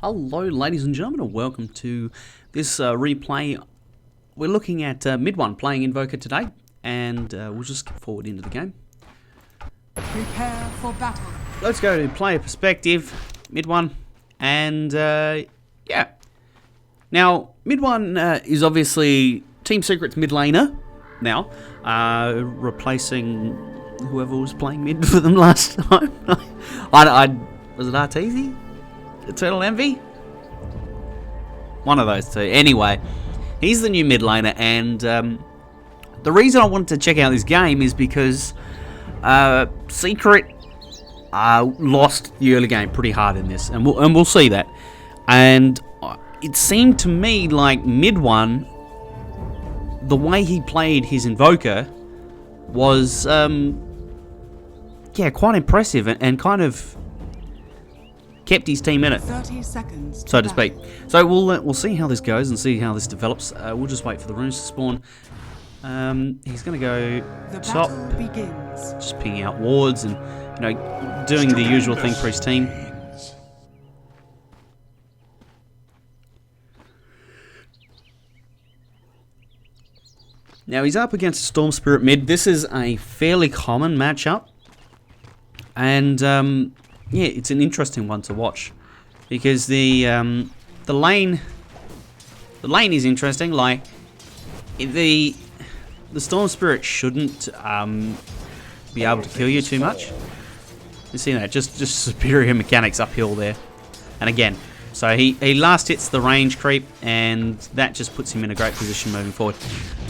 Hello ladies and gentlemen and welcome to this replay. We're looking at MidOne playing Invoker today, and we'll just get forward into the game. Prepare for battle. Let's go to player perspective, MidOne, and yeah. Now, MidOne is obviously Team Secret's mid laner now, replacing whoever was playing mid for them last time. Was it Arteezy? Eternal Envy? One of those two. Anyway, he's the new mid laner, and the reason I wanted to check out this game is because Secret lost the early game pretty hard in this, and we'll see that. And it seemed to me like MidOne, the way he played his Invoker was yeah, quite impressive and kind of kept his team in it, 30 seconds so to speak. So we'll see how this goes and see how this develops. We'll just wait for the runes to spawn. He's going to go top, begins. just pinging out wards and doing the usual thing for his team. Now he's up against a Storm Spirit mid. This is a fairly common matchup, and yeah, it's an interesting one to watch because the lane is interesting. Like the Storm Spirit shouldn't be able to kill you too much. You see that? Just superior mechanics uphill there. And again, so he last hits the range creep, and that just puts him in a great position moving forward.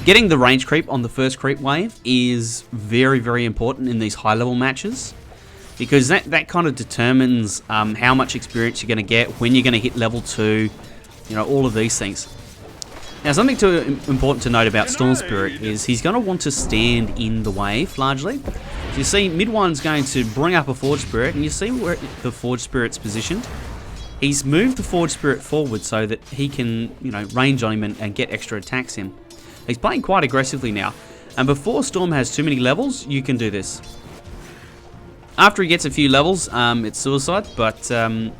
Getting the range creep on the first creep wave is very, very important in these high level matches, because that kind of determines how much experience you're going to get, when you're going to hit level 2, all of these things. Now, something important to note about Storm Spirit is he's going to want to stand in the wave, largely. So you see, MidOne's going to bring up a Forge Spirit, and you see where the Forge Spirit's positioned. He's moved the Forge Spirit forward so that he can, range on him and get extra attacks in. He's playing quite aggressively now, and before Storm has too many levels, you can do this. After he gets a few levels, it's suicide, but MidOne's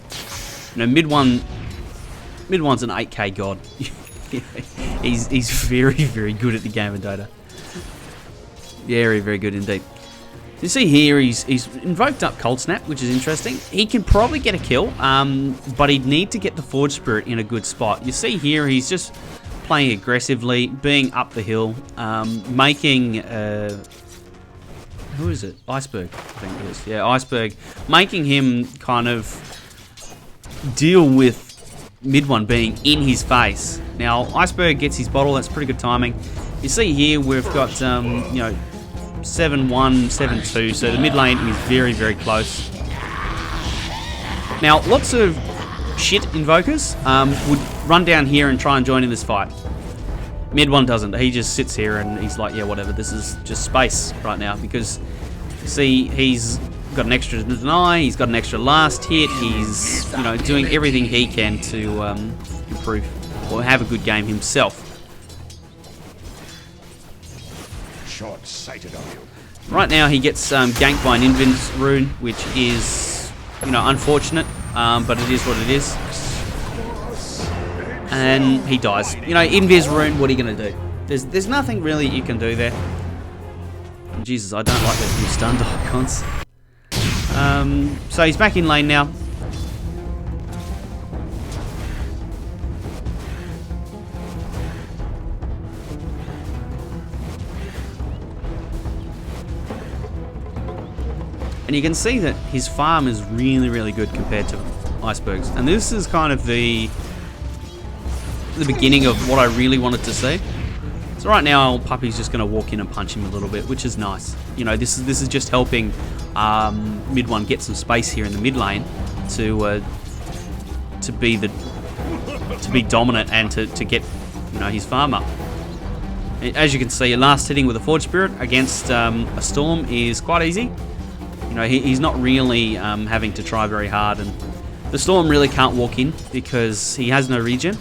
an 8k god. he's very, very good at the game of Dota. Very, very good indeed. You see here, he's invoked up Cold Snap, which is interesting. He can probably get a kill, but he'd need to get the Forge Spirit in a good spot. You see here, he's just playing aggressively, being up the hill, making... who is it? Iceberg, I think it is. Yeah, Iceberg. Making him kind of deal with MidOne being in his face. Now, Iceberg gets his bottle. That's pretty good timing. You see here, we've got, 7-1, 7-2. So the mid lane is very, very close. Now, lots of shit invokers would run down here and try and join in this fight. MidOne doesn't. He just sits here and he's like, yeah, whatever. This is just space right now, because see, he's got an extra deny, he's got an extra last hit, he's doing everything he can to improve or have a good game himself. Short-sighted of you. Right now he gets ganked by an Invis rune, which is unfortunate, but it is what it is. And he dies. Invis rune, what are you going to do? There's nothing really you can do there. And Jesus, I don't like those new stunned icons. So he's back in lane now. And you can see that his farm is really, really good compared to Iceberg's. And this is kind of the beginning of what I really wanted to see. So right now, Puppy's just going to walk in and punch him a little bit, which is nice. This is just helping MidOne get some space here in the mid lane to be dominant and to get his farm up. As you can see, last hitting with a Forge Spirit against a Storm is quite easy. He's not really having to try very hard, and the Storm really can't walk in because he has no regen.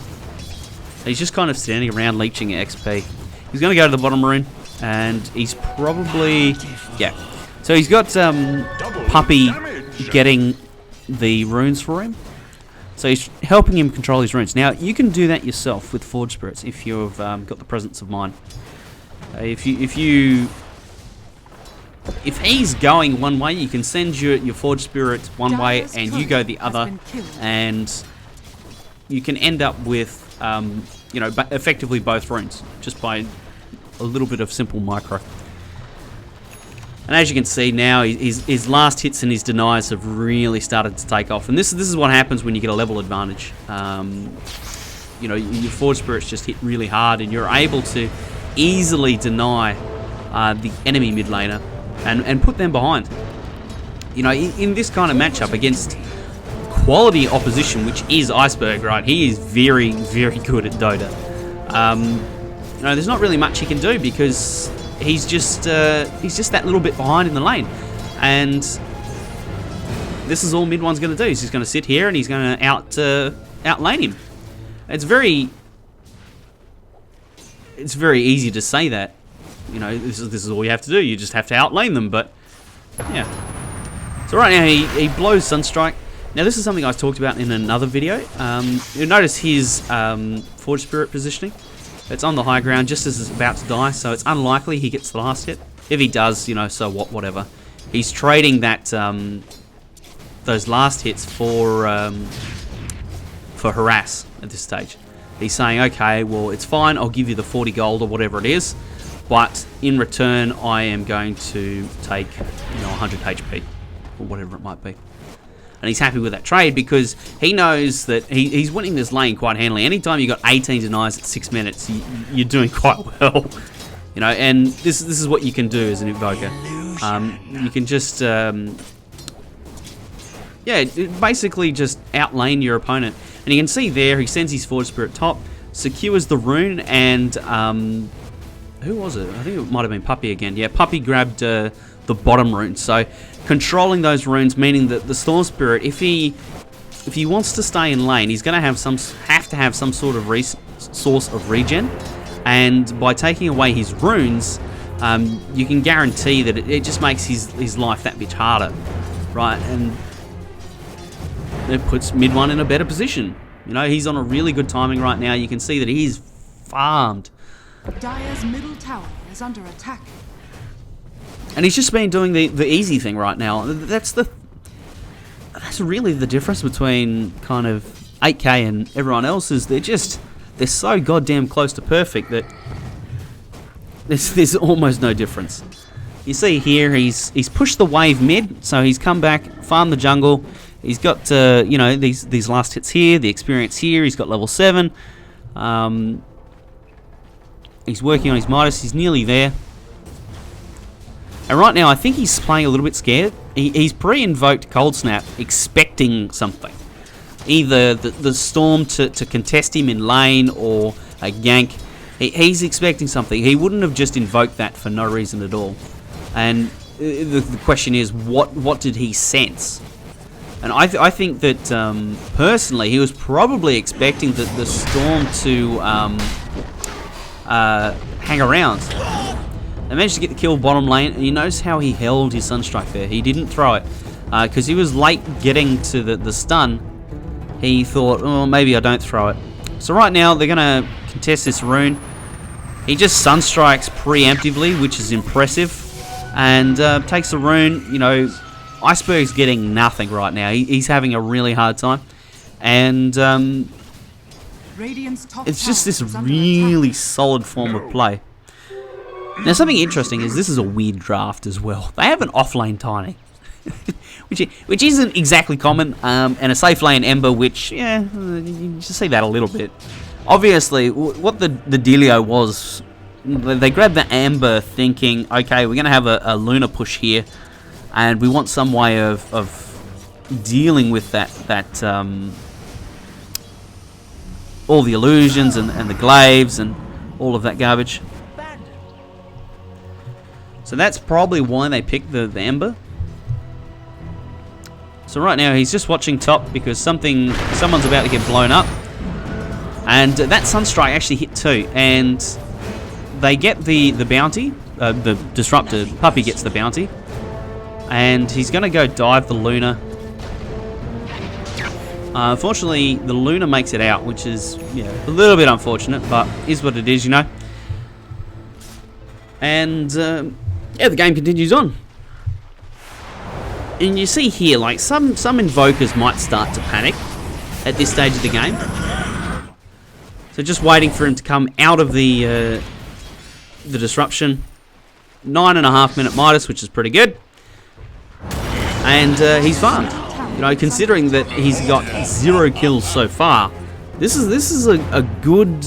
He's just kind of standing around leeching XP. He's going to go to the bottom rune, and he's probably... yeah. So he's got Puppy getting the runes for him. So he's helping him control his runes. Now, you can do that yourself with Forge Spirits if you've got the presence of mind. If he's going one way, you can send your Forge Spirit one way and you go the other, and you can end up with, you know, effectively both runes just by a little bit of simple micro. And as you can see now, his last hits and his denies have really started to take off. And this is what happens when you get a level advantage. You know, your Forge Spirits just hit really hard, and you're able to easily deny the enemy mid laner and put them behind. You know, in this kind of matchup against quality opposition, which is Iceberg, right? He is very, very good at Dota. You know, there's not really much he can do because he's just that little bit behind in the lane, and this is all MidOne's going to do. He's just going to sit here and he's going to outlane him. It's very easy to say that, you know, this is all you have to do. You just have to outlane them. But yeah. So right now he blows Sunstrike. Now this is something I talked about in another video. You'll notice his Forge Spirit positioning. It's on the high ground just as it's about to die, so it's unlikely he gets the last hit. If he does, you know, so what, whatever. He's trading that those last hits for harass at this stage. He's saying, okay, well, it's fine, I'll give you the 40 gold or whatever it is, but in return I am going to take, you know, 100 HP or whatever it might be. And he's happy with that trade because he knows that he's winning this lane quite handily. Anytime you got 18 denies at 6 minutes, you're doing quite well. You know, and this is what you can do as an Invoker. You can just, yeah, basically just outlane your opponent. And you can see there, he sends his Forge Spirit top, secures the rune, and who was it? I think it might have been Puppy again. Yeah, Puppy grabbed the bottom rune. So controlling those runes, meaning that the Storm Spirit, if he wants to stay in lane, he's going to have to have some sort of source of regen. And by taking away his runes, you can guarantee that it just makes his life that bit harder, right? And it puts MidOne in a better position. You know, he's on a really good timing right now. You can see that he's farmed. Dire's middle tower is under attack. And he's just been doing the easy thing right now. That's really the difference between kind of 8K and everyone else, is they're so goddamn close to perfect that there's almost no difference. You see here, he's pushed the wave mid, so he's come back, farmed the jungle. He's got you know, these last hits here, the experience here. He's got level 7. He's working on his Midas. He's nearly there. And right now, I think he's playing a little bit scared. He's pre-invoked Cold Snap, expecting something. Either the Storm to contest him in lane or a gank. He's expecting something. He wouldn't have just invoked that for no reason at all. And the question is, what did he sense? And I think that, personally, he was probably expecting the Storm to hang around. They managed to get the kill bottom lane, and you notice how he held his Sunstrike there. He didn't throw it, because he was late getting to the stun. He thought, oh, maybe I don't throw it. So right now, they're going to contest this rune. He just Sunstrikes preemptively, which is impressive, and takes the rune. You know, Iceberg's getting nothing right now. He's having a really hard time, and it's just this really solid form of play. Now, something interesting is this is a weird draft as well. They have an off-lane Tiny, which isn't exactly common, and a safe lane Ember, which, yeah, you just see that a little bit. Obviously, what the dealio was, they grabbed the Ember thinking, okay, we're going to have a Luna push here, and we want some way of dealing with that all the illusions and the glaives and all of that garbage. So that's probably why they picked the Ember. So right now he's just watching top because someone's about to get blown up. And that Sunstrike actually hit too. And they get the bounty. The Disruptor Puppy gets the bounty. And he's going to go dive the Luna. Unfortunately, the Luna makes it out, which is a little bit unfortunate, but is what it is, you know. And yeah, the game continues on. And you see here, like some invokers might start to panic at this stage of the game. So just waiting for him to come out of the disruption. 9.5 minute Midas, which is pretty good. And he's farmed. You know, considering that he's got 0 kills so far, this is a good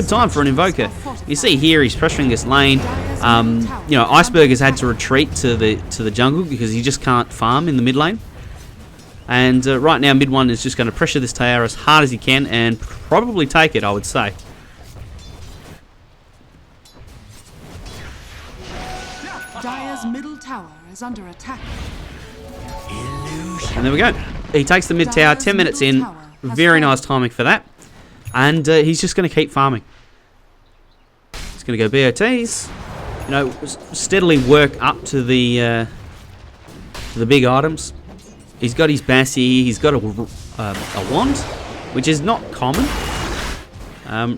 time for an invoker. You see here he's pressuring this lane. You know, Iceberg has had to retreat to the jungle because he just can't farm in the mid lane. And right now MidOne is just going to pressure this tower as hard as he can and probably take it, I would say. Dire's middle tower is under attack. And there we go. He takes the mid tower, 10 minutes in. Very nice timing for that. And he's just going to keep farming. He's going to go BOTs. You know, steadily work up to the big items. He's got his Bassi. He's got a wand, which is not common.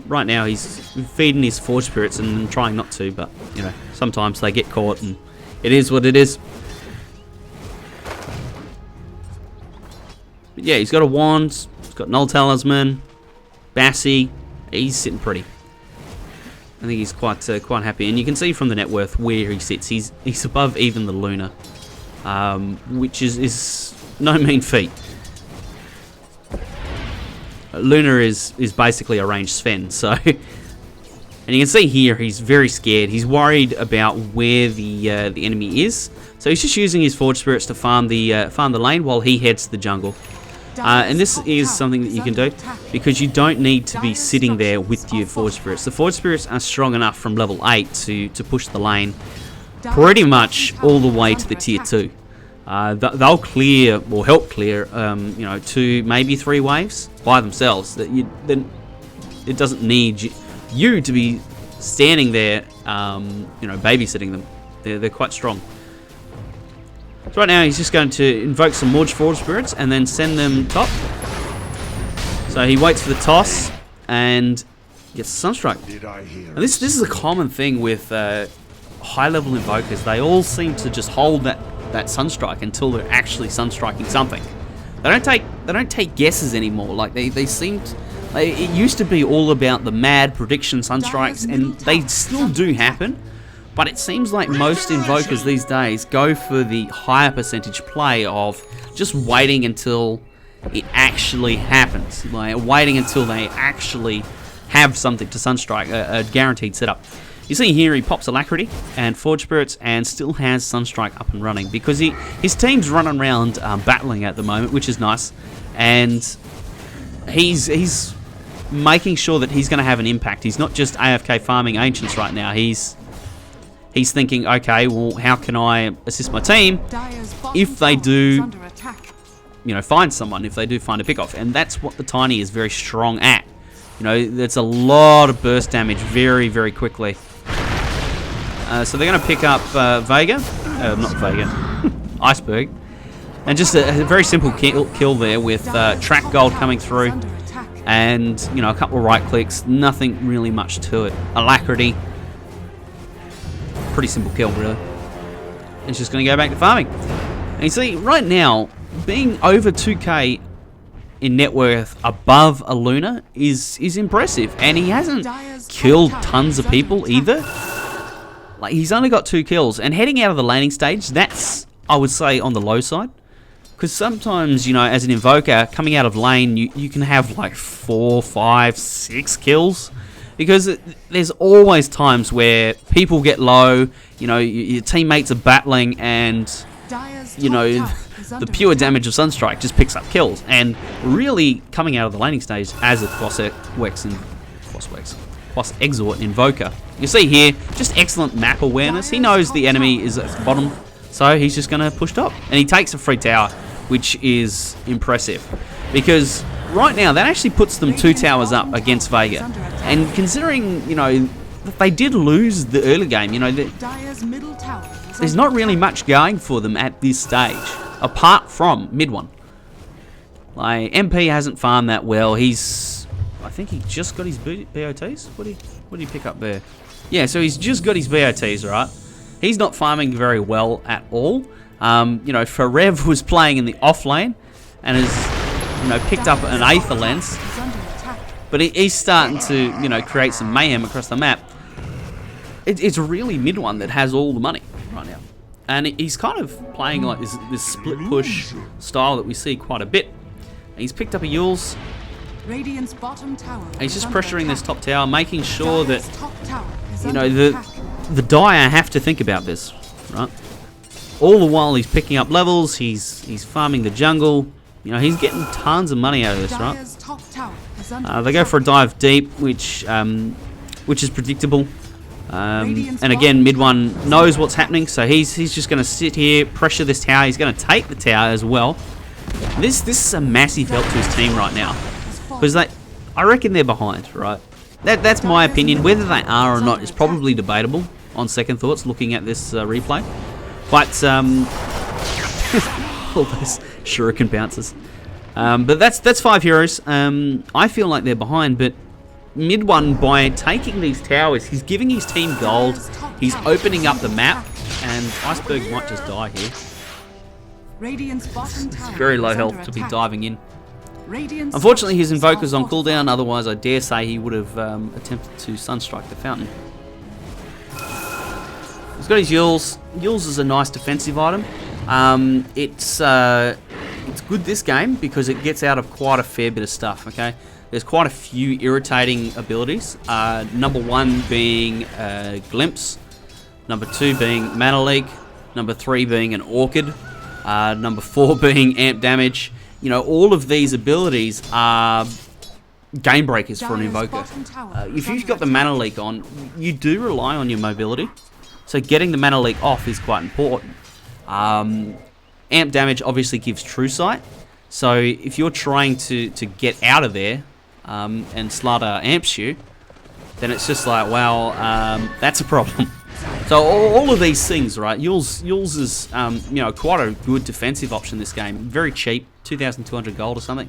Right now he's feeding his Forge Spirits and trying not to, but you know, sometimes they get caught and it is what it is. But yeah, he's got a wand, he's got Null Talisman, Bassi. He's sitting pretty. I think he's quite happy, and you can see from the net worth where he sits. He's above even the Luna, which is no mean feat. Luna is basically a ranged Sven, so and you can see here he's very scared. He's worried about where the enemy is, so he's just using his Forge Spirits to farm the lane while he heads to the jungle. And this is something that you can do because you don't need to be sitting there with your Forge Spirits. The Forge Spirits are strong enough from level 8 to push the lane pretty much all the way to the tier 2. They'll clear or help clear, you know, 2 maybe 3 waves by themselves. Then it doesn't need you to be standing there, you know, babysitting them. They're quite strong. So right now he's just going to invoke some more Forge Spirits and then send them top. So he waits for the toss and gets Sunstrike. And this is a common thing with high level invokers. They all seem to just hold that Sunstrike until they're actually Sunstriking something. They don't take guesses anymore. Like they seem it used to be all about the mad prediction Sunstrikes, and they still do happen. But it seems like most invokers these days go for the higher percentage play of just waiting until it actually happens. Like waiting until they actually have something to Sunstrike, a guaranteed setup. You see here he pops Alacrity and Forge Spirits and still has Sunstrike up and running because his team's running around battling at the moment, which is nice. And he's making sure that he's going to have an impact. He's not just AFK farming Ancients right now. He's thinking, okay, well, how can I assist my team if they do, you know, find someone, if they do find a pickoff. And that's what the Tiny is very strong at. You know, that's a lot of burst damage very, very quickly. So they're going to pick up Vega, not Vega, Iceberg. And just a very simple kill there with track gold coming through. And, you know, a couple of right clicks, nothing really much to it. Alacrity. Pretty simple kill, really. It's just going to go back to farming. And you see, right now, being over 2k in net worth above a Luna is impressive. And he hasn't killed tons of people either. Like, he's only got 2 kills. And heading out of the laning stage, that's, I would say, on the low side. Because sometimes, you know, as an invoker, coming out of lane, you can have like 4, 5, 6 kills. Because there's always times where people get low, you know, your teammates are battling, and, you know, the pure damage of Sunstrike just picks up kills. And really, coming out of the laning stage as a Quas Exort Invoker, you see here, just excellent map awareness. He knows the enemy is at the bottom, so he's just going to push top. And he takes a free tower, which is impressive. Because right now, that actually puts them 2 towers up against Vega. And considering, you know, that they did lose the early game, you know, there's not really much going for them at this stage, apart from MidOne. Like, MP hasn't farmed that well. I think he just got his BOTs. What did he pick up there? Yeah, so he's just got his BOTs, right? He's not farming very well at all. You know, Forev was playing in the off lane and has, you know, picked up an Aether lens. But he's starting to, you know, create some mayhem across the map. It's really MidOne that has all the money right now. And he's kind of playing like this split push style that we see quite a bit. He's picked up a Yules. Radiant's bottom tower. He's just pressuring this top tower, making sure that, you know, the Dire have to think about this, right? All the while he's picking up levels, he's farming the jungle. You know, he's getting tons of money out of this, right? They go for a dive deep, which is predictable. And again, MidOne knows what's happening, so he's just going to sit here, pressure this tower. He's going to take the tower as well. This is a massive help to his team right now, because I reckon they're behind, right? That's my opinion. Whether they are or not is probably debatable on second thoughts, looking at this replay. But all those shuriken bounces. But that's 5 heroes. I feel like they're behind, but MidOne, by taking these towers, he's giving his team gold. He's opening up the map, and Iceberg might just die here. It's very low health to be diving in. Unfortunately, his Invoker's on cooldown, otherwise I dare say he would have attempted to Sunstrike the fountain. He's got his Yules. Yules is a nice defensive item. It's good this game because it gets out of quite a fair bit of stuff, okay? There's quite a few irritating abilities. Number 1 being Glimpse. Number 2 being Mana Leak. Number 3 being an Orchid. Number 4 being Amp Damage. You know, all of these abilities are game breakers for an Invoker. If you've got the Mana Leak on, you do rely on your mobility. So getting the Mana Leak off is quite important. Amp Damage obviously gives True Sight. So if you're trying to get out of there and Slaughter amps you, then it's just like, well, that's a problem. So all of these things, right? Yules is, you know, quite a good defensive option this game. Very cheap, 2,200 gold or something.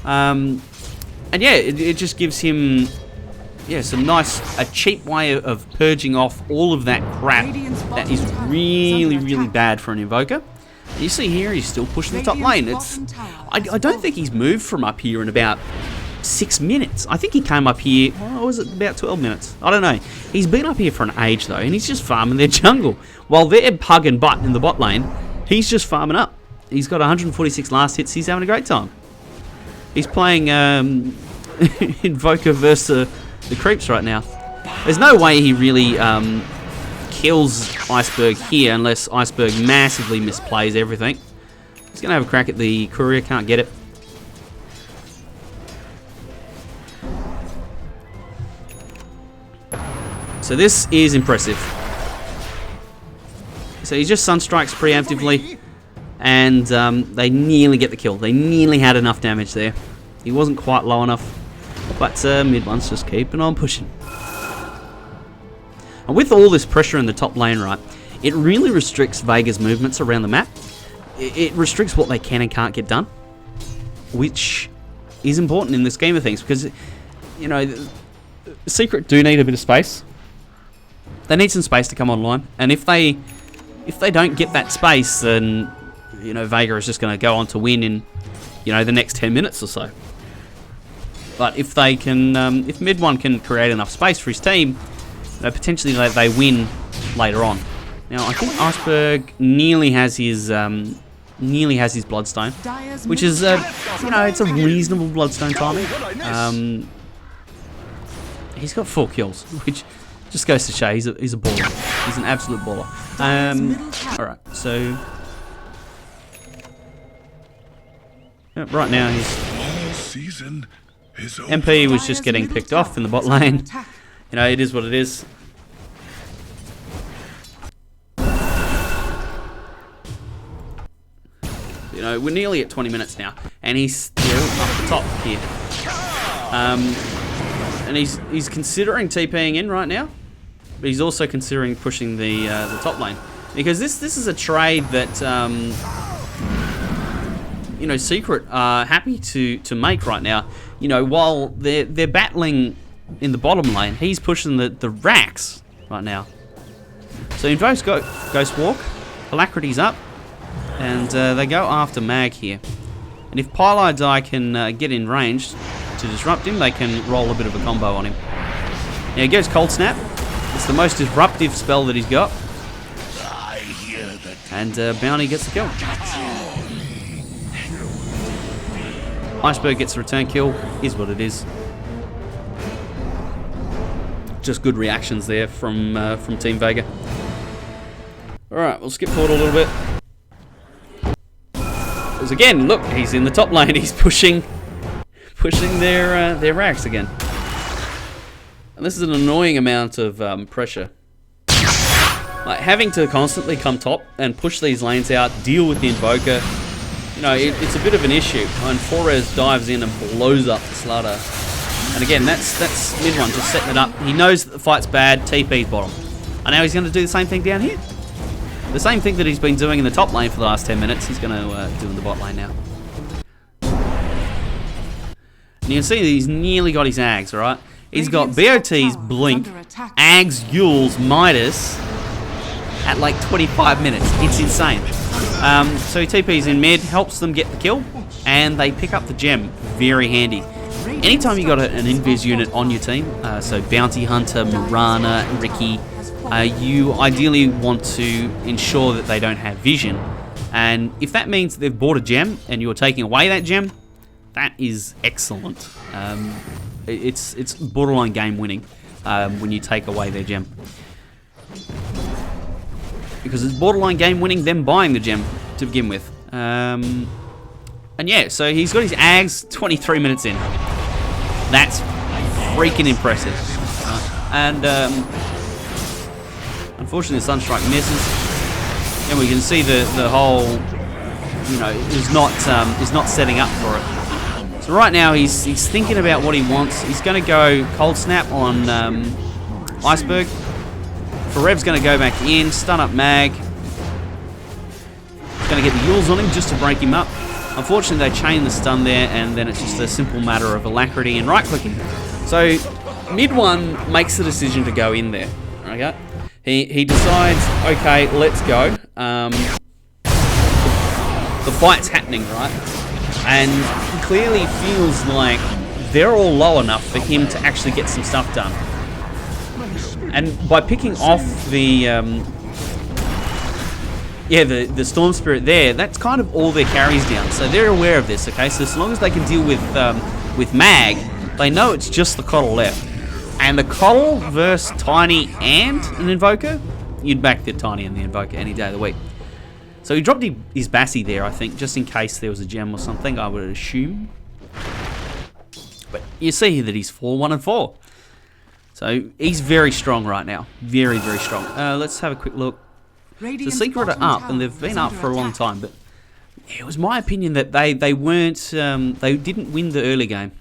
And yeah, it just gives him, yeah, a cheap way of purging off all of that crap that is really, really bad for an Invoker. You see here, he's still pushing the top lane. I don't think he's moved from up here in about 6 minutes. I think he came up here, was it about 12 minutes? I don't know. He's been up here for an age though, and he's just farming their jungle. While they're hugging butt in the bot lane, he's just farming up. He's got 146 last hits. He's having a great time. He's playing Invoker versus the creeps right now. There's no way he really kills Iceberg here unless Iceberg massively misplays everything. He's going to have a crack at the courier. Can't get it. So this is impressive. So he just Sunstrikes preemptively, and they nearly get the kill. They nearly had enough damage there. He wasn't quite low enough, but MidOne's just keeping on pushing. And with all this pressure in the top lane, right, it really restricts Vega's movements around the map. It restricts what they can and can't get done, which is important in the scheme of things because, you know, Secret do need a bit of space. They need some space to come online, and if they don't get that space, then, you know, Vega is just going to go on to win in, you know, the next 10 minutes or so. But if they can, if MidOne can create enough space for his team, potentially they win later on. Now I think Iceberg nearly has his Bloodstone, which is you know, it's a reasonable Bloodstone timing. He's got 4 kills, which just goes to show he's a baller. He's an absolute baller. All right, so right now he's MP was just getting picked off in the bot lane. You know, it is what it is. You know, we're nearly at 20 minutes now, and he's still up the top here. And he's considering TPing in right now, but he's also considering pushing the top lane, because this is a trade that you know, Secret are happy to make right now. You know, while they're battling in the bottom lane, he's pushing the racks right now. So invokes Ghost Walk, Alacrity's up, and they go after Mag here. And if Pylai Die can get in range to disrupt him, they can roll a bit of a combo on him. Now he goes Cold Snap. It's the most disruptive spell that he's got. And Bounty gets the kill. Iceberg gets a return kill. Is what it is. Just good reactions there from Team Vega. Alright, we'll skip forward a little bit. Because again, look, he's in the top lane. He's pushing their racks again. And this is an annoying amount of pressure. Like, having to constantly come top and push these lanes out, deal with the Invoker, you know, it's a bit of an issue. And Forez dives in and blows up the Slaughter. And again, that's MidOne just setting it up. He knows that the fight's bad, TP's bottom. And now he's going to do the same thing down here. The same thing that he's been doing in the top lane for the last 10 minutes, he's going to do in the bot lane now. And you can see that he's nearly got his Ags, alright? He's got BOT's Blink, Ags, Yules, Midas at like 25 minutes. It's insane. So he TP's in mid, helps them get the kill, and they pick up the gem. Very handy. Anytime you got an Invis unit on your team, so Bounty Hunter, Mirana, Ricky, you ideally want to ensure that they don't have vision. And if that means they've bought a gem and you're taking away that gem, that is excellent. It's borderline game winning when you take away their gem. Because it's borderline game winning them buying the gem to begin with. And yeah, so he's got his Ags 23 minutes in. That's freaking impressive. And unfortunately, Sunstrike misses, and we can see the whole, you know, is not setting up for it. So right now he's thinking about what he wants. He's going to go Cold Snap on Iceberg. Forev's going to go back in, stun up Mag. He's going to get the Yules on him just to break him up. Unfortunately, they chain the stun there, and then it's just a simple matter of Alacrity and right-clicking. So MidOne makes the decision to go in there. Okay, he decides, okay, let's go. The fight's happening, right? And he clearly feels like they're all low enough for him to actually get some stuff done. And by picking off the Storm Spirit there, that's kind of all their carries down. So they're aware of this, okay? So as long as they can deal with Mag, they know it's just the Coddle left. And the Coddle versus Tiny and an Invoker, you'd back the Tiny and the Invoker any day of the week. So he dropped his Bassie there, I think, just in case there was a gem or something, I would assume. But you see that he's 4-1-4. So he's very strong right now. Very, very strong. Let's have a quick look. The Secret are up, and they've been up for a long time, but it was my opinion that they didn't win the early game.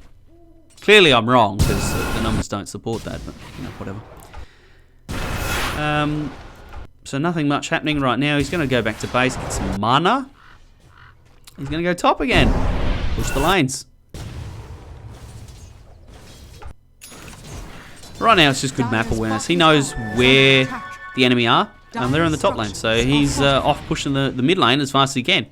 Clearly I'm wrong, because the numbers don't support that, but you know, whatever. So nothing much happening right now. He's going to go back to base, get some mana. He's going to go top again. Push the lanes. Right now it's just good map awareness. He knows where the enemy are. They're in the top lane, so he's off pushing the mid lane as fast as he can.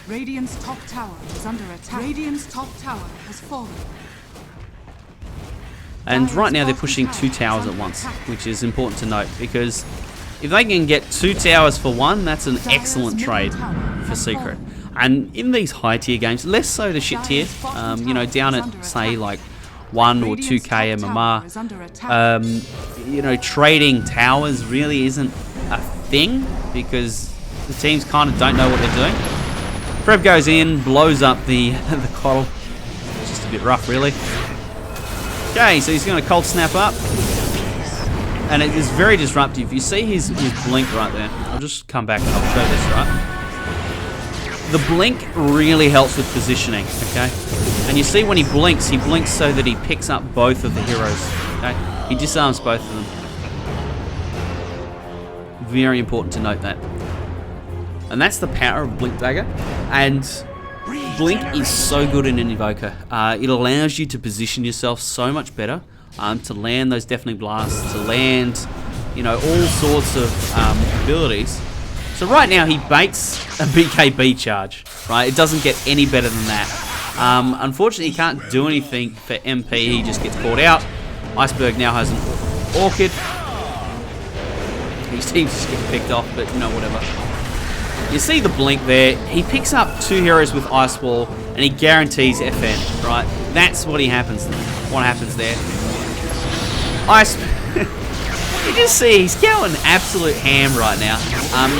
Radiant's top tower is under attack. Radiant's top tower has fallen. And right now they're pushing 2 towers at once, which is important to note, because if they can get 2 towers for 1, that's an excellent trade for Secret. And in these high tier games, less so the shit tier, you know, down at say like 1 or 2k MMR, you know, trading towers really isn't a thing because the teams kind of don't know what they're doing. Preb goes in, blows up the Coddle. It's just a bit rough, really. Okay, so he's going to Cold Snap up, and it is very disruptive. You see his blink right there. I'll just come back and I'll show this, right? The blink really helps with positioning, okay? And you see when he blinks so that he picks up both of the heroes, okay? He disarms both of them. Very important to note that. And that's the power of Blink Dagger. And Blink is so good in an Invoker. It allows you to position yourself so much better, to land those deafening blasts, to land, you know, all sorts of abilities. So right now he baits a BKB charge, right? It doesn't get any better than that. Unfortunately, he can't do anything for MP. He just gets caught out. Iceberg now has an Orchid. His team's just getting picked off, but you know, whatever. You see the blink there. He picks up 2 heroes with Ice Wall, and he guarantees FN, right? That's what happens there. Ice... You just see he's going absolute ham right now.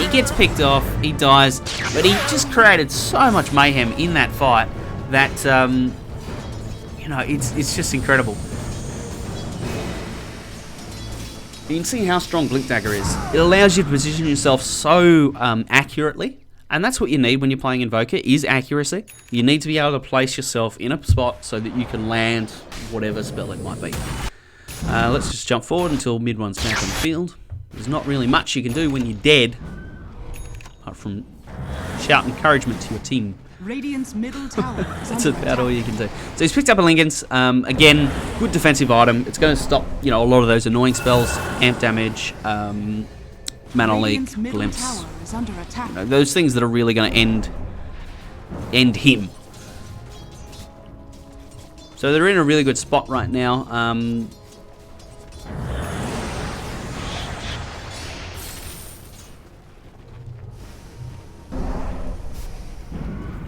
He gets picked off, he dies, but he just created so much mayhem in that fight that, you know, it's just incredible. You can see how strong Blink Dagger is. It allows you to position yourself so accurately, and that's what you need when you're playing Invoker, is accuracy. You need to be able to place yourself in a spot so that you can land whatever spell it might be. Let's just jump forward until MidOne's back on the field. There's not really much you can do when you're dead, apart from shout encouragement to your team. Radiant's middle tower is That's under about attack. all you can do. So he's picked up a Lincoln's. Again, good defensive item. It's going to stop, you know, a lot of those annoying spells, amp damage, mana leak, Radiant's middle glimpse. tower is under attack. You know, those things that are really going to end him. So they're in a really good spot right now.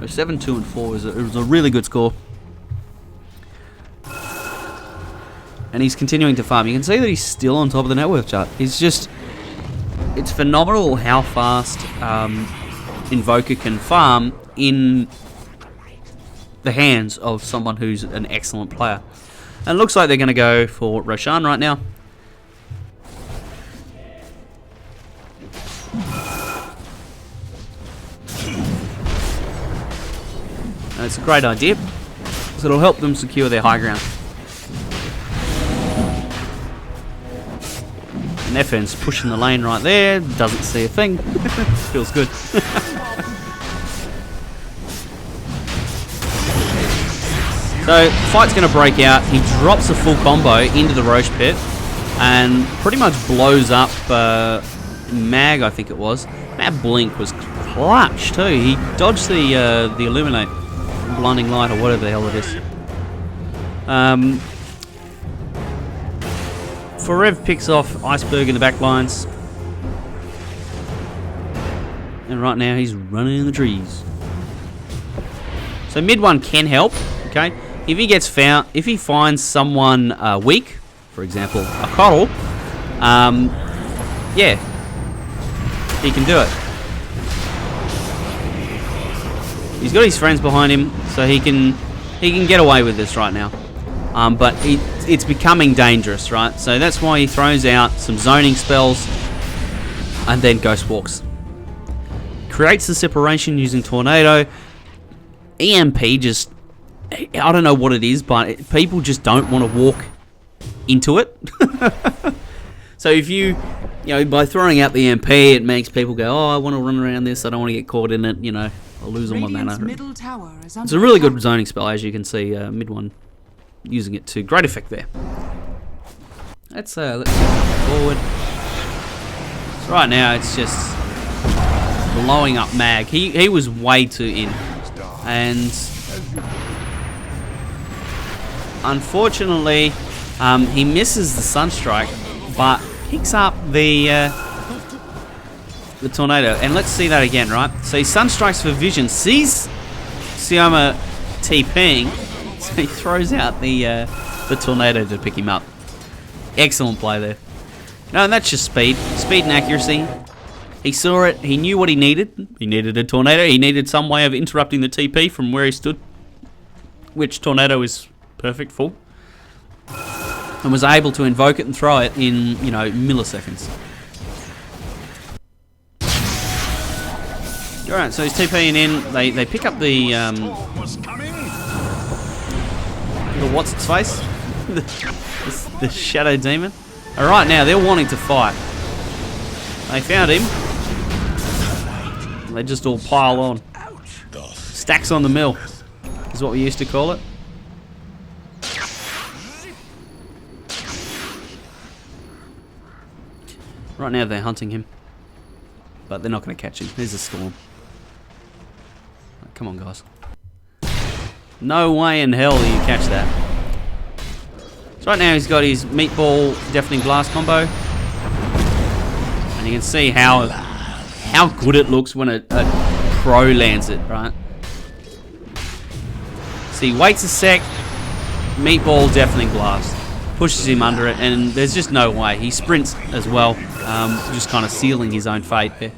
7-2 and 4 it was a really good score. And he's continuing to farm. You can see that he's still on top of the net worth chart. It's phenomenal how fast Invoker can farm in the hands of someone who's an excellent player. And it looks like they're going to go for Roshan right now. And it's a great idea, because it'll help them secure their high ground. And FN's pushing the lane right there, doesn't see a thing. Feels good. So, fight's going to break out. He drops a full combo into the Roche pit and pretty much blows up Mag, I think it was. That blink was clutch too. He dodged the Illuminate, blinding light, or whatever the hell it is. Forev picks off Iceberg in the back lines. And right now he's running in the trees. So MidOne can help, okay? If he gets found, if he finds someone weak, for example, a Coddle, yeah, he can do it. He's got his friends behind him, so he can get away with this right now. But it's becoming dangerous, right? So that's why he throws out some zoning spells and then Ghost Walks. Creates the separation using Tornado. EMP just, I don't know what it is, but people just don't want to walk into it. So if you know, by throwing out the EMP, it makes people go, oh, I want to run around this, I don't want to get caught in it, you know, I'll lose all my mana. Middle tower is under It's a really attack. good zoning spell, as you can see, MidOne using it to great effect there. Let's move forward. So right now it's just blowing up Mag. He was way too in, and unfortunately he misses the Sunstrike, but picks up the Tornado. And let's see that again, right? So he Sunstrikes for vision, sees Sioma TPing, so he throws out the Tornado to pick him up. Excellent play there. No, and that's just speed and accuracy. He saw it, he knew what he needed. He needed a Tornado, he needed some way of interrupting the TP from where he stood, which Tornado is perfect for, and was able to invoke it and throw it in, you know, milliseconds. Alright, so he's TPing in, they pick up the what's its face? the Shadow Demon. Alright, now they're wanting to fight. They found him. And they just all pile on. Stacks on the mill is what we used to call it. Right now they're hunting him. But they're not going to catch him. There's a storm. Come on, guys. No way in hell you catch that. So right now he's got his meatball deafening blast combo. And you can see how good it looks when a pro lands it, right? So he waits a sec, meatball deafening blast. Pushes him under it, and there's just no way. He sprints as well, just kind of sealing his own fate there.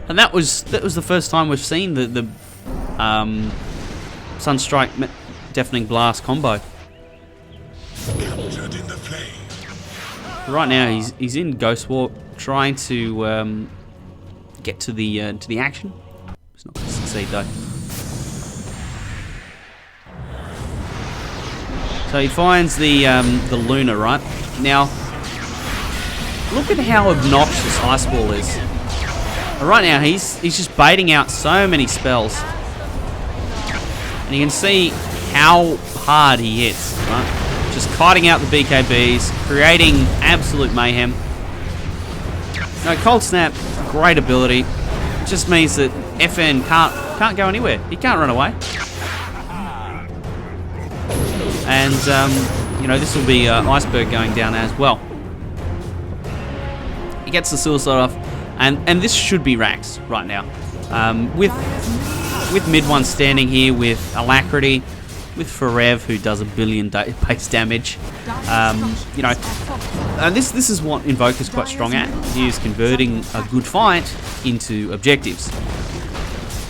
And that was the first time we've seen the Sunstrike deafening blast combo. Right now he's in Ghost Walk, trying to get to the action. It's not going to succeed though. So he finds the Luna, right? Now, look at how obnoxious Ice Ball is. Right now, he's just baiting out so many spells. And you can see how hard he hits, right? Just kiting out the BKBs, creating absolute mayhem. No, Cold Snap, great ability. It just means that FN can't go anywhere. He can't run away. And, you know, this will be Iceberg going down as well. He gets the suicide off, and this should be Rax right now. With MidOne standing here with Alacrity, with Forev, who does 1 billion base damage. You know, this is what Invoker's quite strong at. He is converting a good fight into objectives.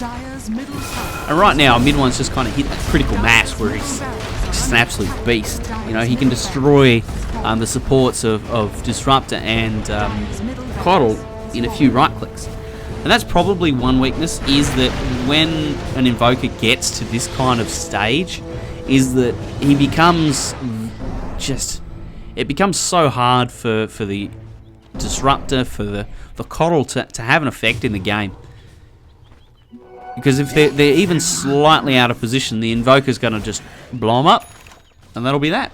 And right now, MidOne's just kind of hit that critical mass where he's just an absolute beast. You know, he can destroy the supports of Disruptor and Coddle in a few right clicks. And that's probably one weakness, is that when an Invoker gets to this kind of stage, is that he becomes it becomes so hard for the Disruptor, for the Coddle to have an effect in the game. Because if they're even slightly out of position, the Invoker's going to just blow them up, and that'll be that.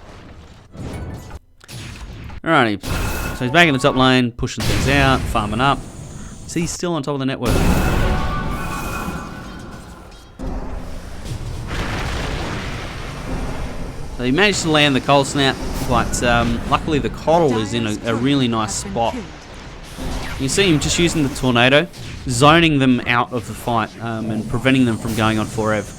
Alrighty, so he's back in the top lane, pushing things out, farming up. See, he's still on top of the network. So he managed to land the Cold Snap, but luckily the Coddle is in a really nice spot. You see him just using the Tornado, zoning them out of the fight and preventing them from going on forever.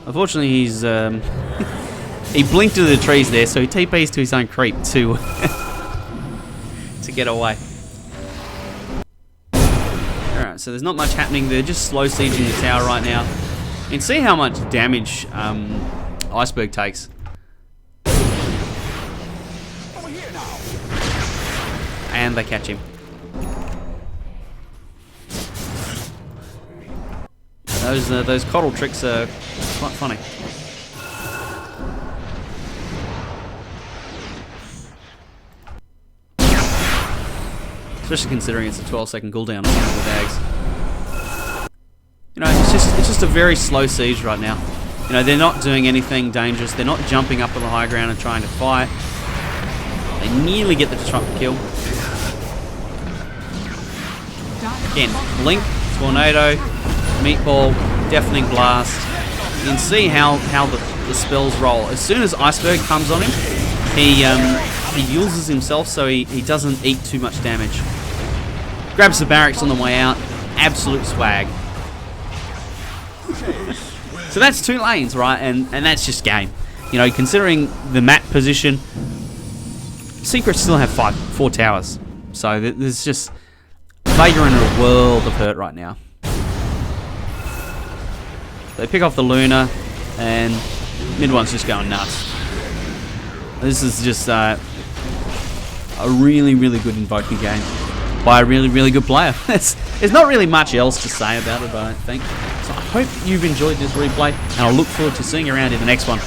Unfortunately, he's he blinked to the trees there, so he TPs to his own creep to to get away. Alright, so there's not much happening. They're just slow sieging the tower right now. You can see how much damage Iceberg takes. And they catch him. Those Coddle tricks are quite funny. Especially considering it's a 12-second cooldown on one of the bags. You know, it's just a very slow siege right now. You know, they're not doing anything dangerous. They're not jumping up on the high ground and trying to fight. They nearly get the disruptor kill. Again, Blink, Tornado, Meatball, Deafening Blast. You can see how the spells roll. As soon as Iceberg comes on him, he uses himself so he doesn't eat too much damage. Grabs the barracks on the way out. Absolute swag. So that's 2 lanes, right? And that's just game. You know, considering the map position, Secrets still have 4 towers. So there's just Vega in a world of hurt right now. They pick off the Luna, and MidOne's just going nuts. This is just a really, really good Invoker game by a really, really good player. there's not really much else to say about it, I don't think. So I hope you've enjoyed this replay, and I look forward to seeing you around in the next one.